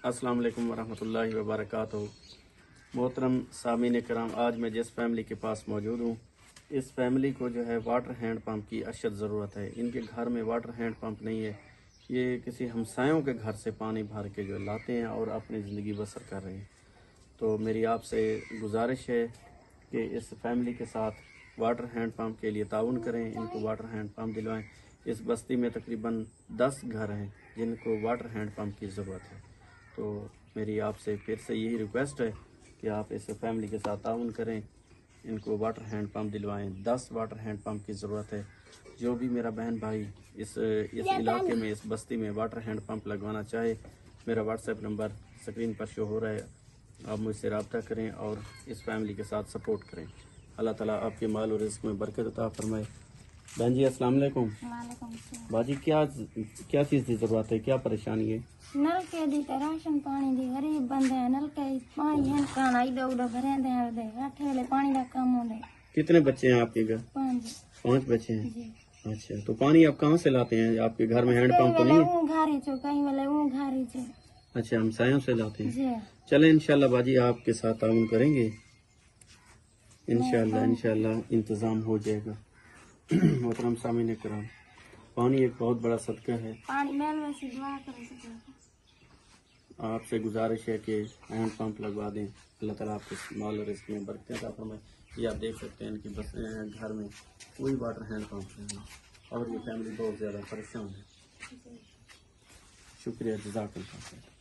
अस्सलाम वालेकुम वरहमतुल्लाहि वबरकातुहू। मोहतरम सामीन करम, आज मैं जिस फैमिली के पास मौजूद हूँ, इस फैमिली को जो है वाटर हैंड पंप की अशद ज़रूरत है। इनके घर में वाटर हैंड पंप नहीं है। ये किसी हमसायों के घर से पानी भर के जो लाते हैं और अपनी ज़िंदगी बसर कर रहे हैं। तो मेरी आपसे गुजारिश है कि इस फैमिली के साथ वाटर हैंड पंप के लिए ताउन करें, इनको वाटर हैंड पंप दिलवाएं। इस बस्ती में तकरीबन 10 घर हैं जिनको वाटर हैंड पंप की ज़रूरत है। तो मेरी आपसे फिर से यही रिक्वेस्ट है कि आप इस फैमिली के साथ ताउन करें, इनको वाटर हैंड पंप दिलवाएं। 10 वाटर हैंड पंप की ज़रूरत है। जो भी मेरा बहन भाई इस इलाके में, इस बस्ती में वाटर हैंड पंप लगवाना चाहे, मेरा व्हाट्सएप नंबर स्क्रीन पर शो हो रहा है। आप मुझसे रब्ता करें और इस फैमिली के साथ सपोर्ट करें। अल्लाह ताला आपके माल और रिस्क में बरकत अता फरमाए। बहन जी अस्सलाम वालेकुम। बाजी क्या चीज़ की ज़रूरत है, क्या परेशानी है? नल के दी ते राशन पानी दी गरीब बंदे हैं, नल के पानी है काना इधर उधर भरे दे आठे वाले पानी का काम होंदे। कितने बच्चे हैं आपके घर? 5 बच्चे हैं जी। अच्छा, तो पानी आप कहाँ से लाते हैं? आपके घर में हैंड पंप तो नहीं है? घारी चो कहीं वाले वो घारी चो। अच्छा, हम सायों से लाते हैं जी। चले इंशाल्लाह बाजी आपके साथ ताउन करेंगे, इंशाल्लाह इंतज़ाम हो जाएगा। मोहतरम सामीन करम, पानी एक बहुत बड़ा सदका है। पानी मैल में से दुआ करें। आपसे गुजारिश है कि हैंड पंप लगवा दें। अल्लाह ताला आपके माल और रिस्क में बरकत अता फरमाए। ये आप देख सकते हैं कि बस घर में कोई वाटर हैंड पंप नहीं है और ये फैमिली बहुत ज़्यादा परेशान है। शुक्रिया, जज़ाकल्लाह।